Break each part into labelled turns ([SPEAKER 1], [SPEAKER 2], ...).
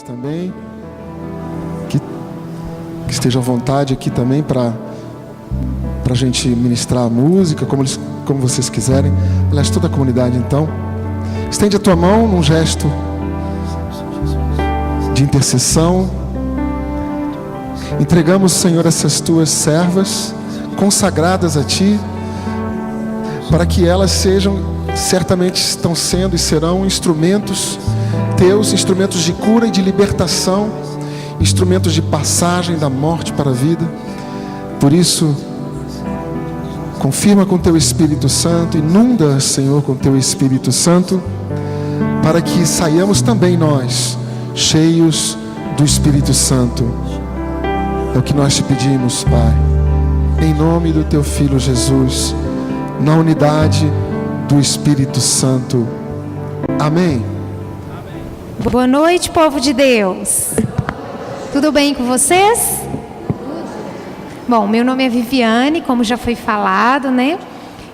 [SPEAKER 1] Também que esteja à vontade aqui também para a gente ministrar a música, como vocês quiserem. Aliás, toda a comunidade, então, estende a tua mão num gesto de intercessão. Entregamos, Senhor, essas tuas servas consagradas a ti, para que elas certamente estão sendo e serão instrumentos teus, instrumentos de cura e de libertação, instrumentos de passagem da morte para a vida. Por isso, confirma com teu Espírito Santo, inunda, Senhor, com teu Espírito Santo, para que saiamos também nós, cheios do Espírito Santo. É o que nós te pedimos, Pai, em nome do teu Filho Jesus, na unidade do Espírito Santo. Amém.
[SPEAKER 2] Boa noite, povo de Deus. Tudo bem com vocês? Bom, meu nome é Viviane, como já foi falado, né?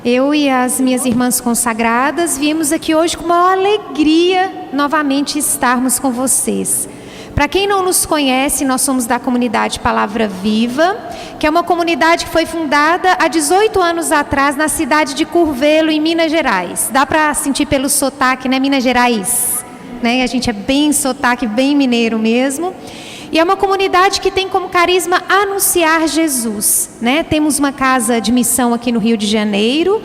[SPEAKER 2] Eu e as minhas irmãs consagradas viemos aqui hoje com uma alegria novamente estarmos com vocês. Para quem não nos conhece, nós somos da comunidade Palavra Viva, que é uma comunidade que foi fundada há 18 anos atrás na cidade de Curvelo, em Minas Gerais. Dá para sentir pelo sotaque, né? Minas Gerais. Né? A gente é bem sotaque, bem mineiro mesmo. E é uma comunidade que tem como carisma anunciar Jesus. Né? Temos uma casa de missão aqui no Rio de Janeiro.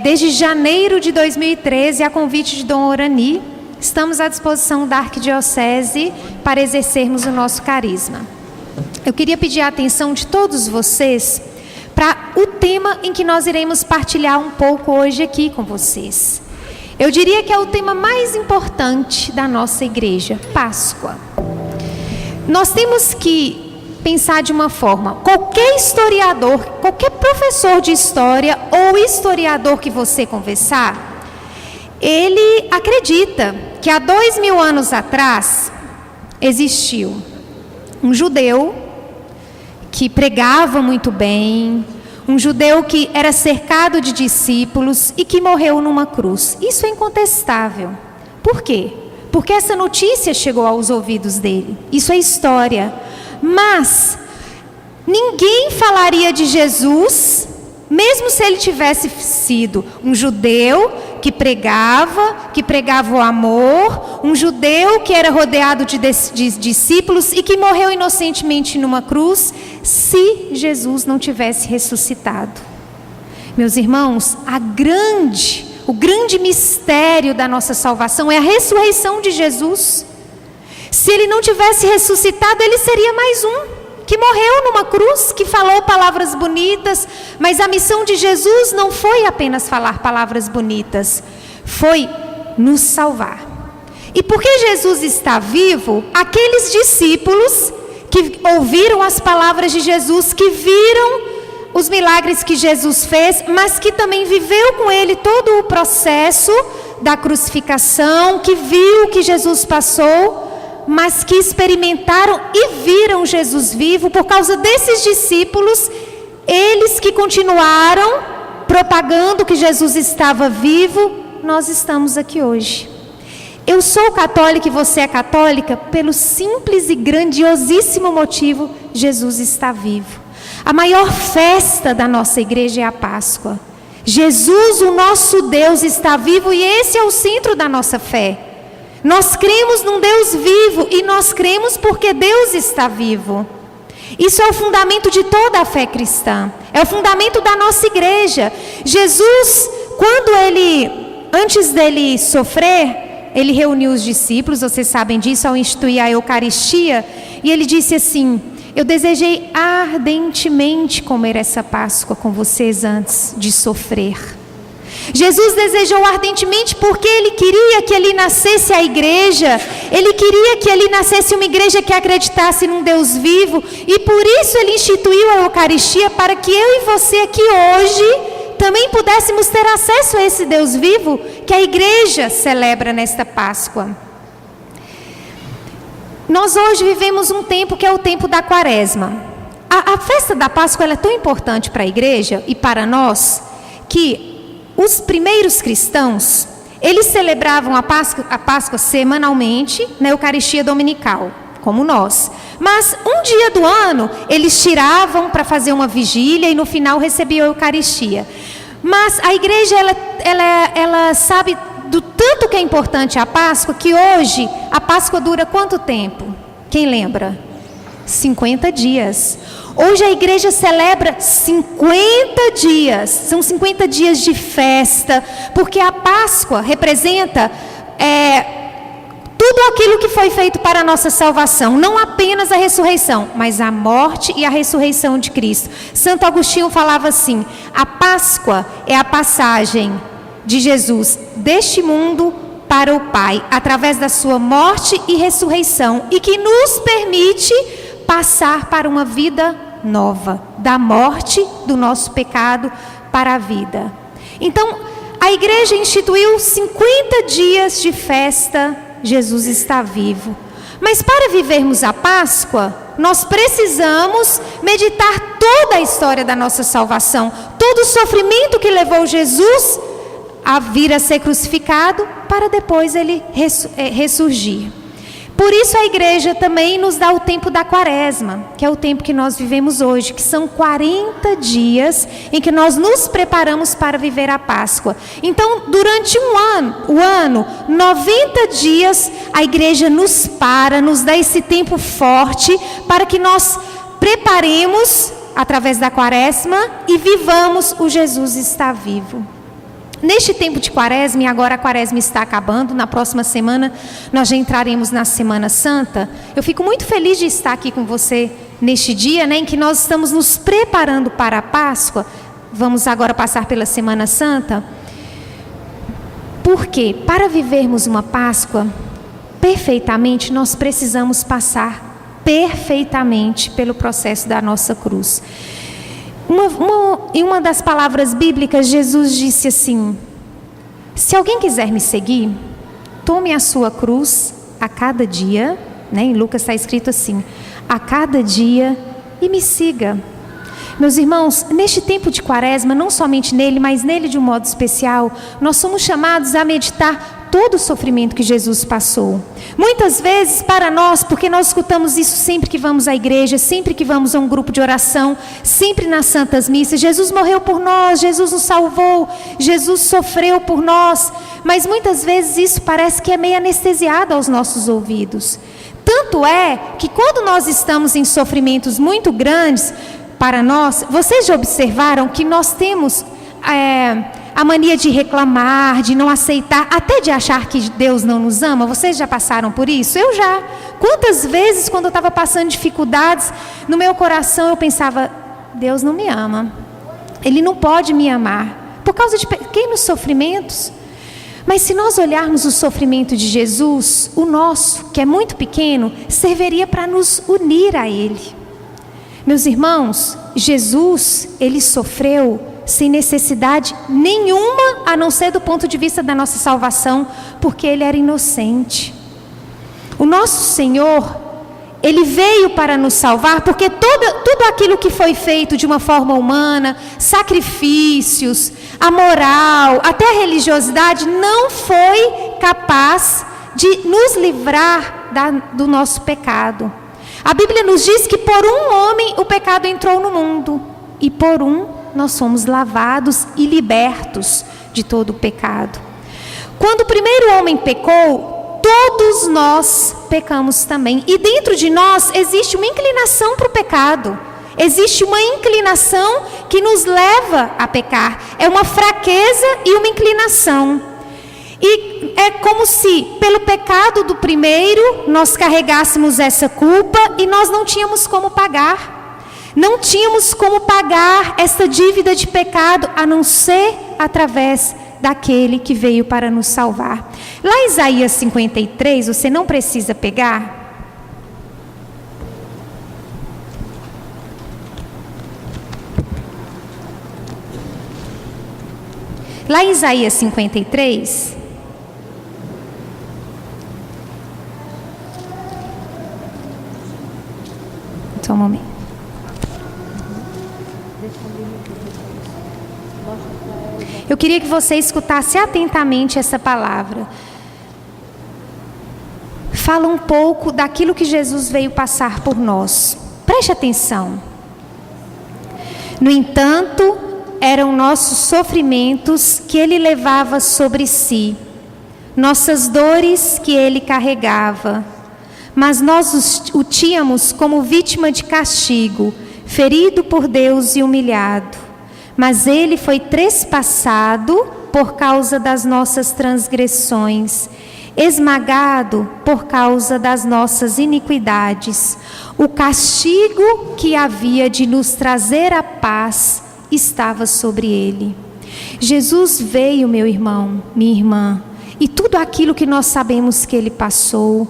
[SPEAKER 2] Desde janeiro de 2013, a convite de Dom Orani, estamos à disposição da Arquidiocese para exercermos o nosso carisma. Eu queria pedir a atenção de todos vocês para o tema em que nós iremos partilhar um pouco hoje aqui com vocês. Eu diria que é o tema mais importante da nossa igreja, Páscoa. Nós temos que pensar de uma forma: qualquer historiador, qualquer professor de história ou historiador que você conversar, ele acredita que há 2000 anos atrás existiu um judeu que pregava muito bem, um judeu que era cercado de discípulos e que morreu numa cruz. Isso é incontestável. Por quê? Porque essa notícia chegou aos ouvidos dele. Isso é história. Mas ninguém falaria de Jesus, mesmo se ele tivesse sido um judeu que pregava o amor, um judeu que era rodeado de discípulos e que morreu inocentemente numa cruz, se Jesus não tivesse ressuscitado. Meus irmãos, o grande mistério da nossa salvação é a ressurreição de Jesus. Se ele não tivesse ressuscitado, ele seria mais um que morreu numa cruz, que falou palavras bonitas, mas a missão de Jesus não foi apenas falar palavras bonitas, foi nos salvar. E porque Jesus está vivo, aqueles discípulos que ouviram as palavras de Jesus, que viram os milagres que Jesus fez, mas que também viveu com ele todo o processo da crucificação, que viu o que Jesus passou, mas que experimentaram e viram Jesus vivo, por causa desses discípulos, eles que continuaram propagando que Jesus estava vivo, nós estamos aqui hoje. Eu sou católica e você é católica pelo simples e grandiosíssimo motivo: Jesus está vivo. A maior festa da nossa igreja é a Páscoa. Jesus, o nosso Deus, está vivo e esse é o centro da nossa fé. Nós cremos num Deus vivo e nós cremos porque Deus está vivo. Isso é o fundamento de toda a fé cristã. É o fundamento da nossa igreja. Jesus, antes dele sofrer, ele reuniu os discípulos, vocês sabem disso, ao instituir a Eucaristia, e ele disse assim: eu desejei ardentemente comer essa Páscoa com vocês antes de sofrer. Jesus desejou ardentemente porque ele queria que ali nascesse a igreja, ele queria que ali nascesse uma igreja que acreditasse num Deus vivo, e por isso ele instituiu a Eucaristia, para que eu e você aqui hoje também pudéssemos ter acesso a esse Deus vivo que a igreja celebra nesta Páscoa. Nós hoje vivemos um tempo que é o tempo da Quaresma. A festa da Páscoa ela é tão importante para a igreja e para nós, que os primeiros cristãos, eles celebravam a Páscoa semanalmente na Eucaristia Dominical, como nós. Mas um dia do ano, eles tiravam para fazer uma vigília e no final recebiam a Eucaristia. Mas a igreja, ela sabe do tanto que é importante a Páscoa, que hoje a Páscoa dura quanto tempo? Quem lembra? 50 dias. Hoje a igreja celebra 50 dias. São 50 dias de festa, porque a Páscoa representa tudo aquilo que foi feito para a nossa salvação. Não apenas a ressurreição, mas a morte e a ressurreição de Cristo. Santo Agostinho falava assim: a Páscoa é a passagem de Jesus deste mundo para o Pai, através da sua morte e ressurreição, e que nos permite passar para uma vida nova, da morte do nosso pecado para a vida. Então, a igreja instituiu 50 dias de festa, Jesus está vivo. Mas para vivermos a Páscoa, nós precisamos meditar toda a história da nossa salvação, todo o sofrimento que levou Jesus a vir a ser crucificado, para depois ele ressurgir. Por isso a igreja também nos dá o tempo da quaresma, que é o tempo que nós vivemos hoje, que são 40 dias em que nós nos preparamos para viver a Páscoa. Então, durante o ano, 90 dias, a igreja nos dá esse tempo forte, para que nós preparemos, através da quaresma, e vivamos o Jesus está vivo. Neste tempo de quaresma, e agora a quaresma está acabando, na próxima semana nós já entraremos na Semana Santa. Eu fico muito feliz de estar aqui com você neste dia, em que nós estamos nos preparando para a Páscoa. Vamos agora passar pela Semana Santa. Porque para vivermos uma Páscoa perfeitamente, nós precisamos passar perfeitamente pelo processo da nossa cruz. Em uma das palavras bíblicas, Jesus disse assim: se alguém quiser me seguir, tome a sua cruz a cada dia, em Lucas está escrito assim, a cada dia, e me siga. Meus irmãos, neste tempo de quaresma, não somente nele, mas nele de um modo especial, nós somos chamados a meditar todo o sofrimento que Jesus passou. Muitas vezes para nós, porque nós escutamos isso sempre que vamos à igreja, sempre que vamos a um grupo de oração, sempre nas santas missas: Jesus morreu por nós, Jesus nos salvou, Jesus sofreu por nós. Mas muitas vezes isso parece que é meio anestesiado aos nossos ouvidos. Tanto é que quando nós estamos em sofrimentos muito grandes para nós, vocês já observaram que nós temos a mania de reclamar, de não aceitar, até de achar que Deus não nos ama? Vocês já passaram por isso? Eu já. Quantas vezes, quando eu estava passando dificuldades, no meu coração eu pensava: Deus não me ama, Ele não pode me amar, por causa de pequenos sofrimentos. Mas se nós olharmos o sofrimento de Jesus, o nosso, que é muito pequeno, serviria para nos unir a Ele. Meus irmãos, Jesus, Ele sofreu sem necessidade nenhuma, a não ser do ponto de vista da nossa salvação, porque Ele era inocente. O nosso Senhor, Ele veio para nos salvar, porque tudo aquilo que foi feito de uma forma humana, sacrifícios, a moral, até a religiosidade, não foi capaz de nos livrar do nosso pecado. A Bíblia nos diz que por um homem o pecado entrou no mundo, e por um nós somos lavados e libertos de todo o pecado. Quando o primeiro homem pecou, todos nós pecamos também. E dentro de nós existe uma inclinação para o pecado. Existe uma inclinação que nos leva a pecar. É uma fraqueza e uma inclinação. E é como se, pelo pecado do primeiro, nós carregássemos essa culpa e nós não tínhamos como pagar. Não tínhamos como pagar essa dívida de pecado, a não ser através daquele que veio para nos salvar. Lá em Isaías 53, você não precisa pegar. Lá em Isaías 53, só um momento. Eu queria que você escutasse atentamente essa palavra. Fala um pouco daquilo que Jesus veio passar por nós. Preste atenção. No entanto, eram nossos sofrimentos que Ele levava sobre si, nossas dores que Ele carregava. Mas nós o tínhamos como vítima de castigo, ferido por Deus e humilhado. Mas Ele foi trespassado por causa das nossas transgressões, esmagado por causa das nossas iniquidades. O castigo que havia de nos trazer a paz estava sobre Ele. Jesus veio, meu irmão, minha irmã, e tudo aquilo que nós sabemos que Ele passou,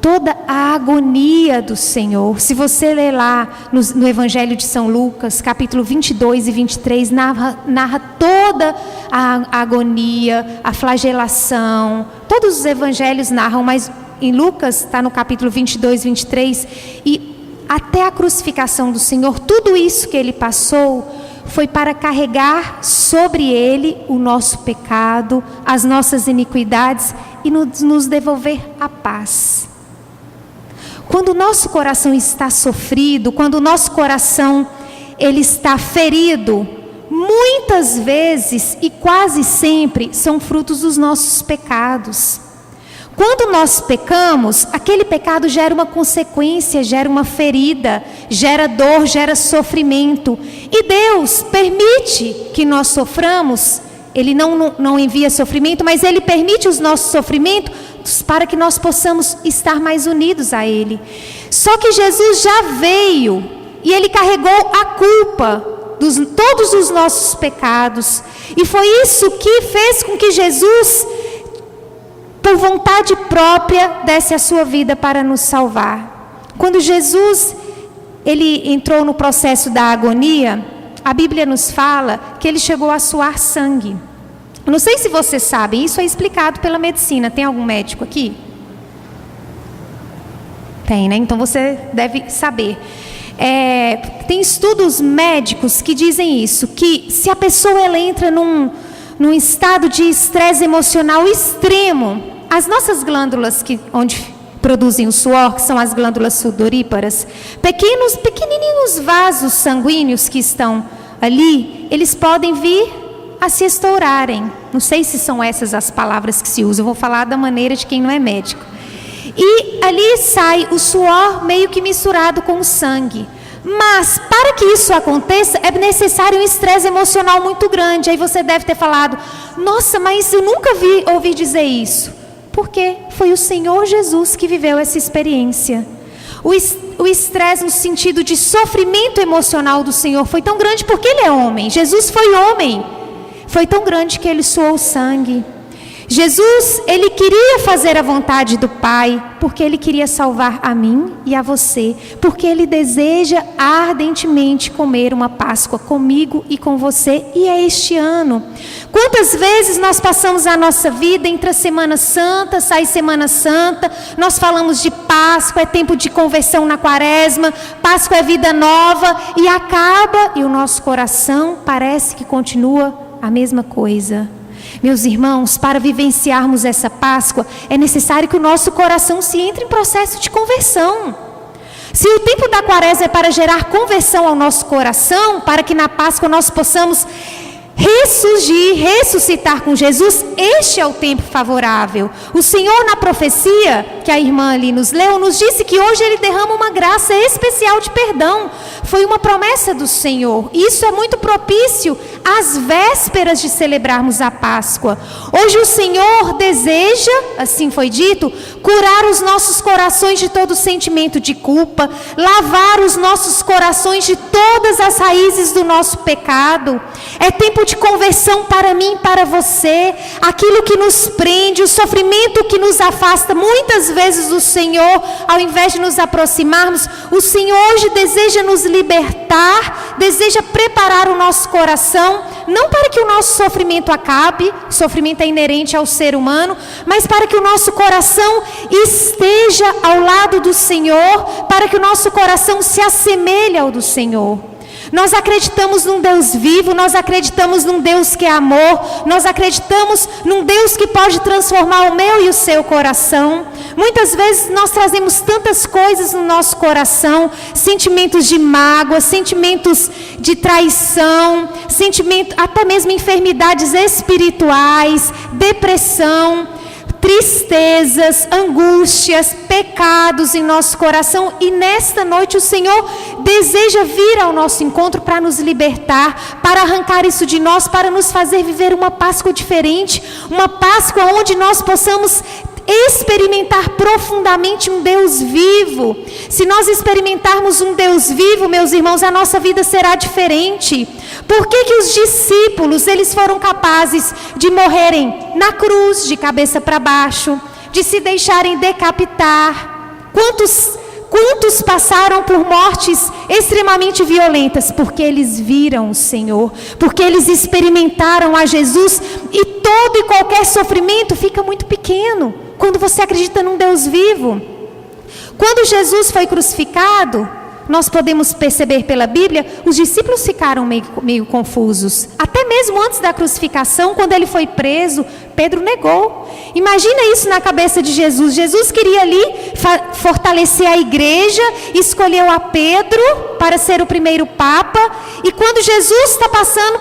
[SPEAKER 2] toda a agonia do Senhor. Se você ler lá no Evangelho de São Lucas, capítulo 22 e 23, narra toda a agonia, a flagelação. Todos os evangelhos narram, mas em Lucas está no capítulo 22 e 23, e até a crucificação do Senhor, tudo isso que Ele passou foi para carregar sobre Ele o nosso pecado, as nossas iniquidades e nos devolver a paz. Quando o nosso coração está sofrido, quando o nosso coração ele está ferido, muitas vezes e quase sempre são frutos dos nossos pecados. Quando nós pecamos, aquele pecado gera uma consequência, gera uma ferida, gera dor, gera sofrimento. E Deus permite que nós soframos. Ele não envia sofrimento, mas Ele permite os nossos sofrimentos para que nós possamos estar mais unidos a Ele. Só que Jesus já veio e Ele carregou a culpa de todos os nossos pecados. E foi isso que fez com que Jesus, por vontade própria, desse a sua vida para nos salvar. Quando Jesus ele entrou no processo da agonia, a Bíblia nos fala que Ele chegou a suar sangue. Eu não sei se vocês sabem, isso é explicado pela medicina. Tem algum médico aqui? Tem, né? Então você deve saber. Tem estudos médicos que dizem isso, que se a pessoa ela entra num estado de estresse emocional extremo, as nossas glândulas onde produzem o suor, que são as glândulas sudoríparas, pequenininhos vasos sanguíneos que estão ali, eles podem vir a se estourarem. Não sei se são essas as palavras que se usam, eu vou falar da maneira de quem não é médico. E ali sai o suor meio que misturado com o sangue. Mas para que isso aconteça, é necessário um estresse emocional muito grande. Aí você deve ter falado, nossa, mas eu nunca ouvi dizer isso. Porque foi o Senhor Jesus que viveu essa experiência. O estresse no sentido de sofrimento emocional do Senhor foi tão grande porque Ele é homem. Jesus foi homem. Foi tão grande que Ele suou sangue. Jesus, Ele queria fazer a vontade do Pai, porque Ele queria salvar a mim e a você, porque Ele deseja ardentemente comer uma Páscoa comigo e com você, e é este ano. Quantas vezes nós passamos a nossa vida entre a Semana Santa, sai Semana Santa, nós falamos de Páscoa, é tempo de conversão na Quaresma, Páscoa é vida nova, e acaba, e o nosso coração parece que continua a mesma coisa. Meus irmãos, para vivenciarmos essa Páscoa, é necessário que o nosso coração se entre em processo de conversão. Se o tempo da Quaresma é para gerar conversão ao nosso coração, para que na Páscoa nós possamos ressurgir, ressuscitar com Jesus, este é o tempo favorável. O Senhor, na profecia que a irmã ali nos leu, nos disse que hoje Ele derrama uma graça especial de perdão. Foi uma promessa do Senhor. Isso é muito propício às vésperas de celebrarmos a Páscoa. Hoje o Senhor deseja, assim foi dito, curar os nossos corações de todo sentimento de culpa, lavar os nossos corações de todas as raízes do nosso pecado. É tempo de conversão para mim e para você. Aquilo que nos prende, o sofrimento que nos afasta muitas vezes do Senhor, ao invés de nos aproximarmos, o Senhor hoje deseja nos libertar, deseja preparar o nosso coração, não para que o nosso sofrimento acabe, o sofrimento é inerente ao ser humano, mas para que o nosso coração esteja ao lado do Senhor, para que o nosso coração se assemelhe ao do Senhor. Nós acreditamos num Deus vivo, nós acreditamos num Deus que é amor, nós acreditamos num Deus que pode transformar o meu e o seu coração. Muitas vezes nós trazemos tantas coisas no nosso coração, sentimentos de mágoa, sentimentos de traição, até mesmo enfermidades espirituais, depressão, tristezas, angústias, pecados em nosso coração. E nesta noite o Senhor deseja vir ao nosso encontro para nos libertar, para arrancar isso de nós, para nos fazer viver uma Páscoa diferente, uma Páscoa onde nós possamos experimentar profundamente um Deus vivo. Se nós experimentarmos um Deus vivo, meus irmãos, a nossa vida será diferente. Por que os discípulos, eles foram capazes de morrerem na cruz, de cabeça para baixo, de se deixarem decapitar? Quantos passaram por mortes extremamente violentas? Porque eles viram o Senhor, porque eles experimentaram a Jesus, e todo e qualquer sofrimento fica muito pequeno quando você acredita num Deus vivo. Quando Jesus foi crucificado, nós podemos perceber pela Bíblia, os discípulos ficaram meio confusos. Até mesmo antes da crucificação, quando ele foi preso, Pedro negou. Imagina isso na cabeça de Jesus. Jesus queria ali fortalecer a igreja, escolheu a Pedro para ser o primeiro Papa. E quando Jesus está passando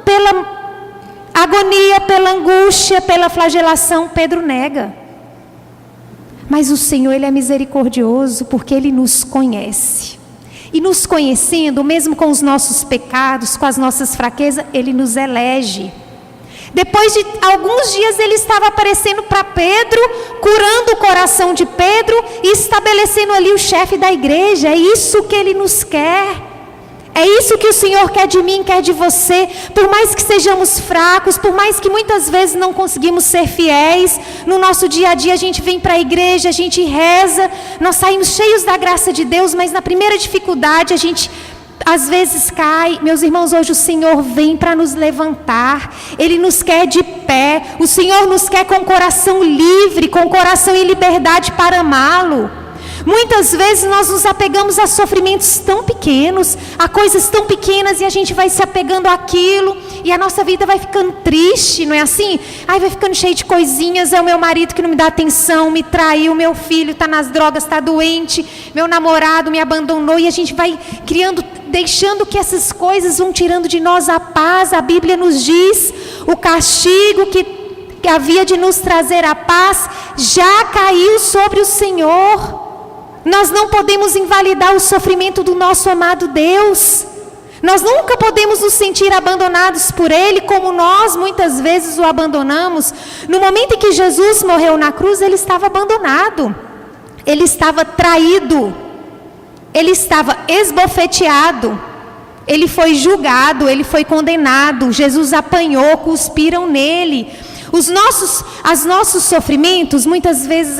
[SPEAKER 2] pela agonia, pela angústia, pela flagelação, Pedro nega. Mas o Senhor, Ele é misericordioso, porque Ele nos conhece. E nos conhecendo, mesmo com os nossos pecados, com as nossas fraquezas, Ele nos elege. Depois de alguns dias, Ele estava aparecendo para Pedro, curando o coração de Pedro e estabelecendo ali o chefe da igreja. É isso que Ele nos quer. É isso que o Senhor quer de mim, quer de você. Por mais que sejamos fracos, por mais que muitas vezes não conseguimos ser fiéis, no nosso dia a dia a gente vem para a igreja, a gente reza, nós saímos cheios da graça de Deus, mas na primeira dificuldade a gente às vezes cai. Meus irmãos, hoje o Senhor vem para nos levantar. Ele nos quer de pé. O Senhor nos quer com o coração livre, com o coração em liberdade para amá-lo. Muitas vezes nós nos apegamos a sofrimentos tão pequenos, a coisas tão pequenas, e a gente vai se apegando àquilo, e a nossa vida vai ficando triste, não é assim? Ai, vai ficando cheio de coisinhas. É o meu marido que não me dá atenção, me traiu, meu filho está nas drogas, está doente, meu namorado me abandonou, e a gente vai criando, deixando que essas coisas vão tirando de nós a paz. A Bíblia nos diz, o castigo que havia de nos trazer a paz, já caiu sobre o Senhor. Nós não podemos invalidar o sofrimento do nosso amado Deus. Nós nunca podemos nos sentir abandonados por Ele, como nós muitas vezes o abandonamos. No momento em que Jesus morreu na cruz, Ele estava abandonado. Ele estava traído. Ele estava esbofeteado. Ele foi julgado, Ele foi condenado. Jesus apanhou, cuspiram nele. Os nossos sofrimentos, muitas vezes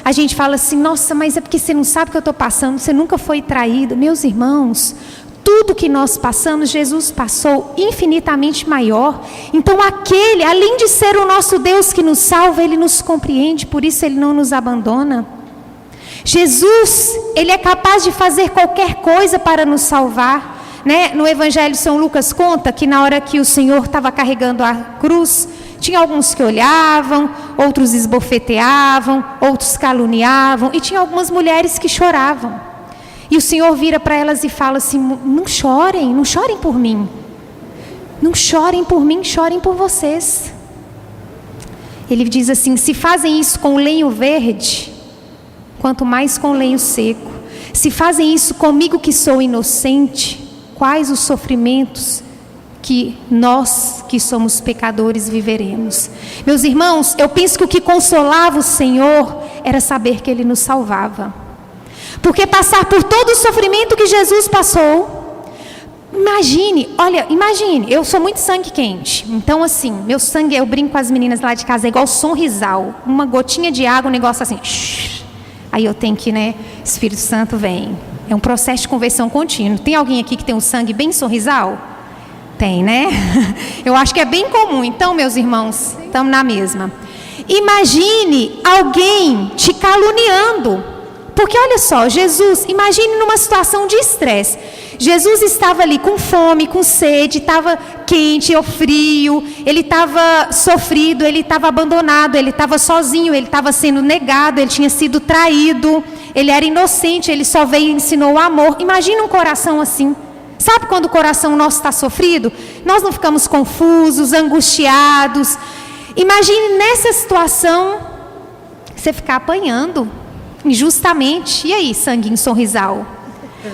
[SPEAKER 2] a gente fala assim, nossa, mas é porque você não sabe o que eu estou passando, você nunca foi traído. Meus irmãos, tudo que nós passamos, Jesus passou infinitamente maior. Então além de ser o nosso Deus que nos salva, Ele nos compreende, por isso Ele não nos abandona. Jesus, Ele é capaz de fazer qualquer coisa para nos salvar. No Evangelho de São Lucas conta que na hora que o Senhor estava carregando a cruz, tinha alguns que olhavam, outros esbofeteavam, outros caluniavam, e tinha algumas mulheres que choravam. E o Senhor vira para elas e fala assim, não chorem por mim. Não chorem por mim, chorem por vocês. Ele diz assim, se fazem isso com lenho verde, quanto mais com lenho seco. Se fazem isso comigo que sou inocente, quais os sofrimentos que nós, que somos pecadores, viveremos. Meus irmãos, eu penso que o que consolava o Senhor era saber que Ele nos salvava. Porque passar por todo o sofrimento que Jesus passou, imagine, eu sou muito sangue quente. Então assim, meu sangue, eu brinco com as meninas lá de casa, é igual sonrisal. Uma gotinha de água, um negócio assim. Aí eu tenho que, Espírito Santo vem. É um processo de conversão contínuo. Tem alguém aqui que tem um sangue bem sonrisal? Tem, né? Eu acho que é bem comum. Então, meus irmãos, estamos na mesma. Imagine alguém te caluniando Porque olha só, Jesus, imagine numa situação de estresse. Jesus estava ali com fome, com sede, estava quente ou frio, ele estava sofrido, ele estava abandonado, ele estava sozinho, ele estava sendo negado, ele tinha sido traído, ele era inocente, ele só veio e ensinou o amor. Imagine um coração assim. Sabe quando o coração nosso está sofrido? Nós não ficamos confusos, angustiados. Imagine nessa situação, você ficar apanhando injustamente. E aí, sanguinho sorrisal?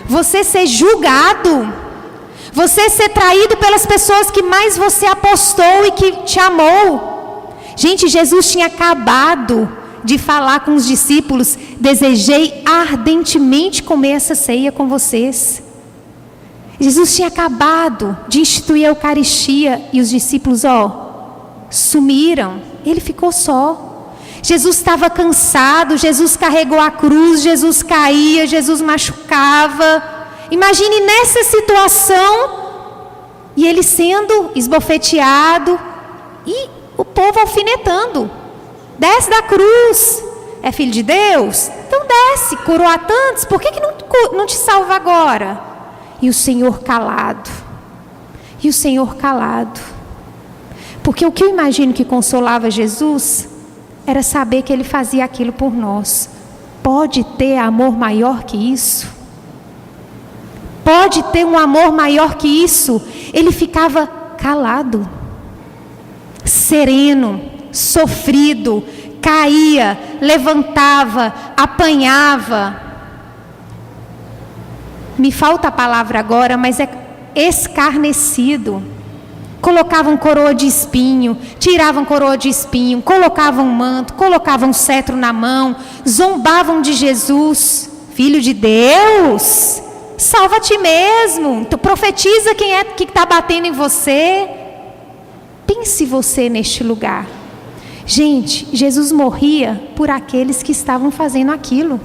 [SPEAKER 2] Você ser julgado, você ser traído pelas pessoas que mais você apostou e que te amou. Gente, Jesus tinha acabado de falar com os discípulos: desejei ardentemente comer essa ceia com vocês. Jesus tinha acabado de instituir a Eucaristia e os discípulos, sumiram. Ele ficou só. Jesus estava cansado, Jesus carregou a cruz, Jesus caía, Jesus machucava. Imagine nessa situação, e ele sendo esbofeteado, e o povo alfinetando. Desce da cruz, é filho de Deus? Então desce, curou a tantos, por que não te salva agora? E o Senhor calado, porque o que eu imagino que consolava Jesus era saber que ele fazia aquilo por nós. Pode ter amor maior que isso? Pode ter um amor maior que isso? Ele ficava calado, sereno, sofrido, caía, levantava, apanhava. Me falta a palavra agora, mas é escarnecido. Colocavam coroa de espinho, tiravam coroa de espinho, colocavam manto, colocavam cetro na mão, zombavam de Jesus. Filho de Deus, salva a ti mesmo, tu profetiza quem é que está batendo em você. Pense você neste lugar. Gente, Jesus morria por aqueles que estavam fazendo aquilo.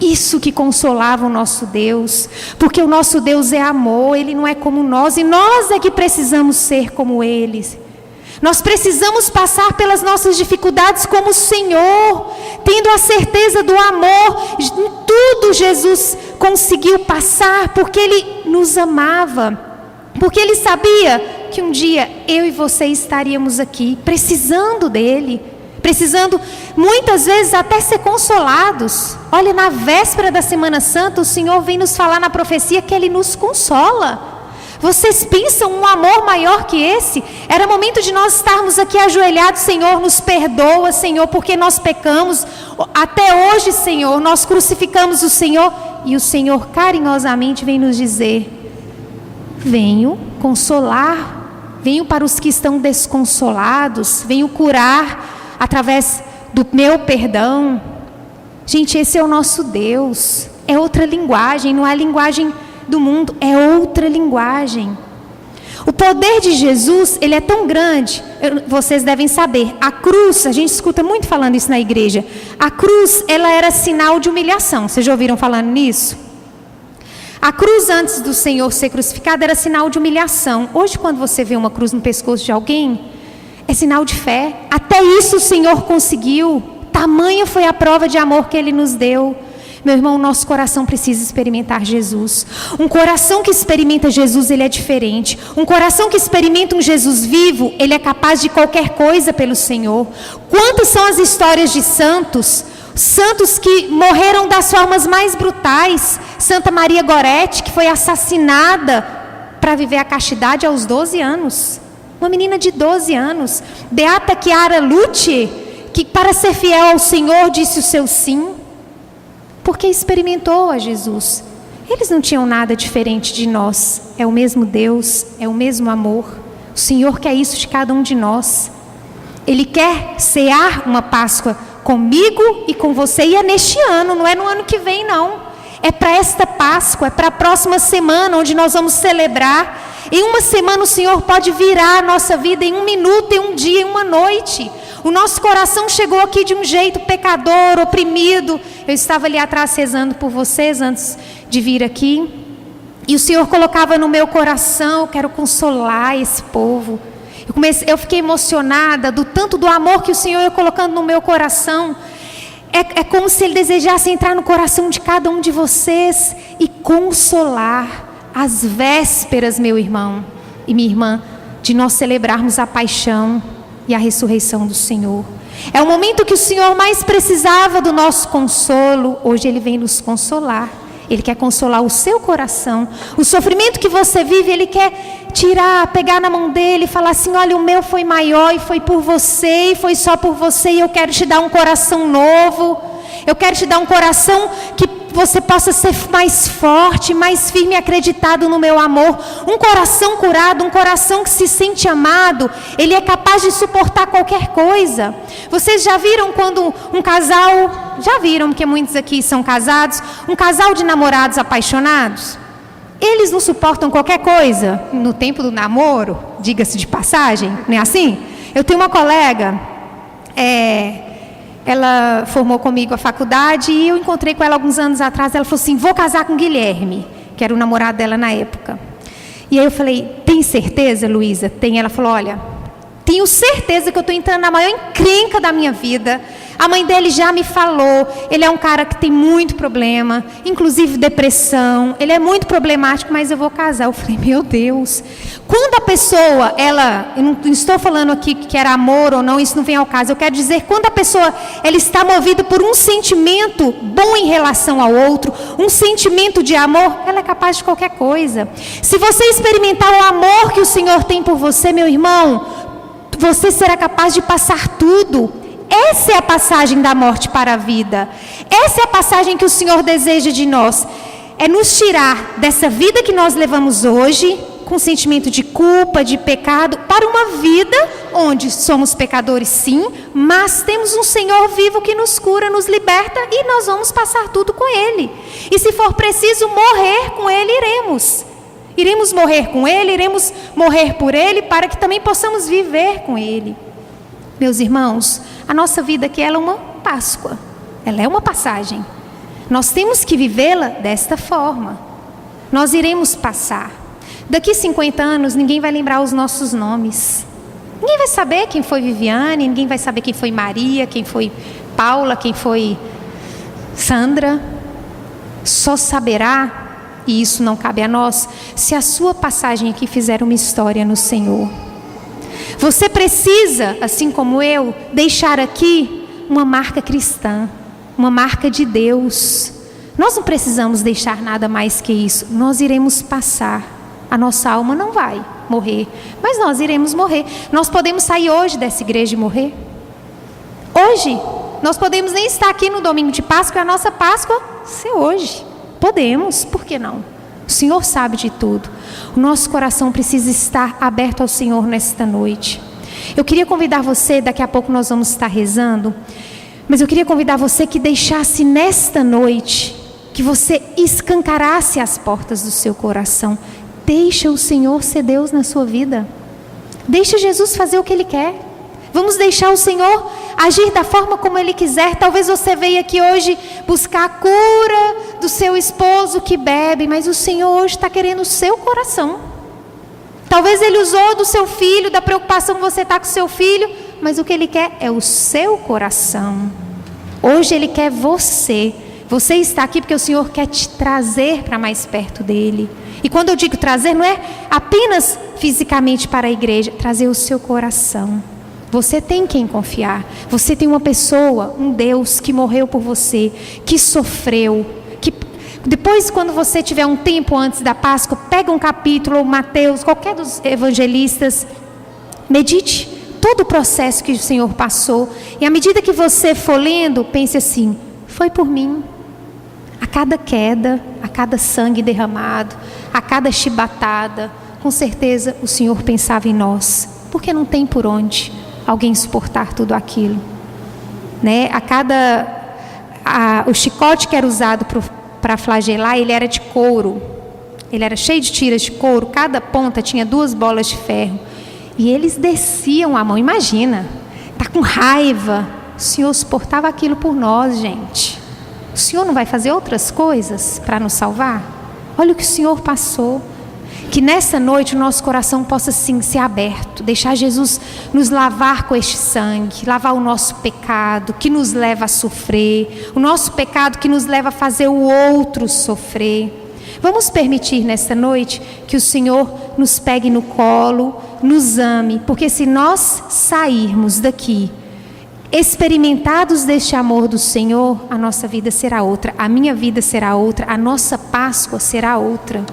[SPEAKER 2] Isso que consolava o nosso Deus, porque o nosso Deus é amor, Ele não é como nós, e nós é que precisamos ser como Ele. Nós precisamos passar pelas nossas dificuldades como o Senhor, tendo a certeza do amor. Tudo Jesus conseguiu passar, porque Ele nos amava, porque Ele sabia que um dia eu e você estaríamos aqui, precisando dEle, precisando muitas vezes até ser consolados. Olha, na véspera da Semana Santa, o Senhor vem nos falar na profecia que Ele nos consola. Vocês pensam um amor maior que esse? Era momento de nós estarmos aqui ajoelhados. Senhor, nos perdoa, Senhor, porque nós pecamos. Até hoje, Senhor, nós crucificamos o Senhor. E o Senhor carinhosamente vem nos dizer: venho consolar, venho para os que estão desconsolados, venho curar através do meu perdão. Gente, esse é o nosso Deus. É outra linguagem, não é a linguagem do mundo, é outra linguagem. O poder de Jesus, ele é tão grande, vocês devem saber, a cruz, a gente escuta muito falando isso na igreja, a cruz, ela era sinal de humilhação. Vocês já ouviram falando nisso? A cruz antes do Senhor ser crucificado era sinal de humilhação. Hoje, quando você vê uma cruz no pescoço de alguém, é sinal de fé. Até isso o Senhor conseguiu. Tamanha foi a prova de amor que Ele nos deu. Meu irmão, nosso coração precisa experimentar Jesus. Um coração que experimenta Jesus, ele é diferente. Um coração que experimenta um Jesus vivo, ele é capaz de qualquer coisa pelo Senhor. Quantas são as histórias de santos? Santos que morreram das formas mais brutais. Santa Maria Gorete, que foi assassinada para viver a castidade aos 12 anos. Uma menina de 12 anos. Beata Chiara Lute, que para ser fiel ao Senhor disse o seu sim, porque experimentou a Jesus. Eles não tinham nada diferente de nós. É o mesmo Deus, é o mesmo amor. O Senhor quer isso de cada um de nós. Ele quer cear uma Páscoa comigo e com você, e é neste ano, não é no ano que vem não. É para esta Páscoa, é para a próxima semana, onde nós vamos celebrar. Em uma semana o Senhor pode virar a nossa vida em um minuto, em um dia, em uma noite. O nosso coração chegou aqui de um jeito pecador, oprimido. Eu estava ali atrás rezando por vocês antes de vir aqui. E o Senhor colocava no meu coração: eu quero consolar esse povo. Eu fiquei emocionada do tanto do amor que o Senhor ia colocando no meu coração. É como se Ele desejasse entrar no coração de cada um de vocês e consolar as vésperas, meu irmão e minha irmã, de nós celebrarmos a paixão e a ressurreição do Senhor. É o momento que o Senhor mais precisava do nosso consolo. Hoje Ele vem nos consolar. Ele quer consolar o seu coração. O sofrimento que você vive, Ele quer tirar, pegar na mão dele e falar assim: olha, o meu foi maior e foi por você, e foi só por você, e eu quero te dar um coração novo. Eu quero te dar um coração que você possa ser mais forte, mais firme e acreditado no meu amor. Um coração curado, um coração que se sente amado, ele é capaz de suportar qualquer coisa. Vocês já viram quando um casal, já viram, porque muitos aqui são casados, um casal de namorados apaixonados? Eles não suportam qualquer coisa no tempo do namoro, diga-se de passagem, não é assim? Eu tenho uma colega, ela formou comigo a faculdade e eu encontrei com ela alguns anos atrás. Ela falou assim: vou casar com o Guilherme, que era o namorado dela na época. E aí eu falei: tem certeza, Luísa? Tem. Ela falou: olha, tenho certeza que eu estou entrando na maior encrenca da minha vida. A mãe dele já me falou, ele é um cara que tem muito problema, inclusive depressão, ele é muito problemático, mas eu vou casar. Eu falei: meu Deus. Quando a pessoa, eu não estou falando aqui que era amor ou não, isso não vem ao caso. Eu quero dizer, quando a pessoa, ela está movida por um sentimento bom em relação ao outro, um sentimento de amor, ela é capaz de qualquer coisa. Se você experimentar o amor que o Senhor tem por você, meu irmão, você será capaz de passar tudo. Essa é a passagem da morte para a vida. Essa é a passagem que o Senhor deseja de nós. É nos tirar dessa vida que nós levamos hoje, com sentimento de culpa, de pecado, para uma vida onde somos pecadores sim, mas temos um Senhor vivo que nos cura, nos liberta, e nós vamos passar tudo com Ele. E se for preciso morrer com Ele, iremos. Iremos morrer com Ele, iremos morrer por Ele, para que também possamos viver com Ele. Meus irmãos, a nossa vida aqui ela é uma Páscoa, ela é uma passagem. Nós temos que vivê-la desta forma. Nós iremos passar. Daqui 50 anos, ninguém vai lembrar os nossos nomes. Ninguém vai saber quem foi Viviane, ninguém vai saber quem foi Maria, quem foi Paula, quem foi Sandra. Só saberá, e isso não cabe a nós, se a sua passagem aqui fizer uma história no Senhor. Você precisa, assim como eu, deixar aqui uma marca cristã, uma marca de Deus. Nós não precisamos deixar nada mais que isso. Nós iremos passar. A nossa alma não vai morrer, mas nós iremos morrer. Nós podemos sair hoje dessa igreja e morrer. Hoje, nós podemos nem estar aqui no domingo de Páscoa, a nossa Páscoa ser hoje. Podemos, por que não? O Senhor sabe de tudo. O nosso coração precisa estar aberto ao Senhor nesta noite. Eu queria convidar você, daqui a pouco nós vamos estar rezando, mas eu queria convidar você que deixasse nesta noite, que você escancarasse as portas do seu coração. Deixa o Senhor ser Deus na sua vida. Deixa Jesus fazer o que Ele quer. Vamos deixar o Senhor agir da forma como Ele quiser. Talvez você veio aqui hoje buscar a cura do seu esposo que bebe, mas o Senhor hoje está querendo o seu coração. Talvez Ele usou do seu filho, da preocupação que você está com o seu filho, mas o que Ele quer é o seu coração. Hoje Ele quer você. Você está aqui porque o Senhor quer te trazer para mais perto dEle. E quando eu digo trazer, não é apenas fisicamente para a igreja, trazer o seu coração. Você tem quem confiar. Você tem uma pessoa, um Deus que morreu por você, que sofreu. Que depois, quando você tiver um tempo antes da Páscoa, pega um capítulo, Mateus, qualquer dos evangelistas, medite todo o processo que o Senhor passou. E à medida que você for lendo, pense assim: foi por mim. A cada queda, a cada sangue derramado, a cada chibatada, com certeza o Senhor pensava em nós, porque não tem por onde alguém suportar tudo aquilo, né? O chicote que era usado para flagelar, ele era de couro, ele era cheio de tiras de couro, cada ponta tinha 2 bolas de ferro, e eles desciam a mão. Imagina, tá com raiva, o Senhor suportava aquilo por nós, gente. O Senhor não vai fazer outras coisas para nos salvar? Olha o que o Senhor passou. Que nessa noite o nosso coração possa sim ser aberto, deixar Jesus nos lavar com este sangue, lavar o nosso pecado que nos leva a sofrer, o nosso pecado que nos leva a fazer o outro sofrer. Vamos permitir nessa noite que o Senhor nos pegue no colo, nos ame, porque se nós sairmos daqui experimentados deste amor do Senhor, a nossa vida será outra, a minha vida será outra, a nossa Páscoa será outra.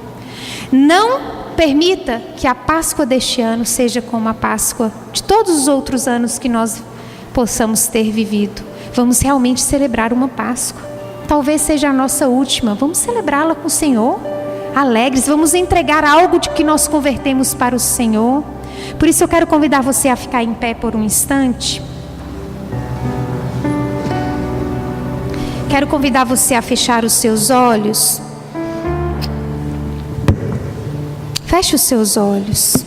[SPEAKER 2] Não permita que a Páscoa deste ano seja como a Páscoa de todos os outros anos que nós possamos ter vivido. Vamos realmente celebrar uma Páscoa. Talvez seja a nossa última. Vamos celebrá-la com o Senhor, alegres. Vamos entregar algo de que nós convertemos para o Senhor. Por isso eu quero convidar você a ficar em pé por um instante. Quero convidar você a fechar os seus olhos. Feche os seus olhos.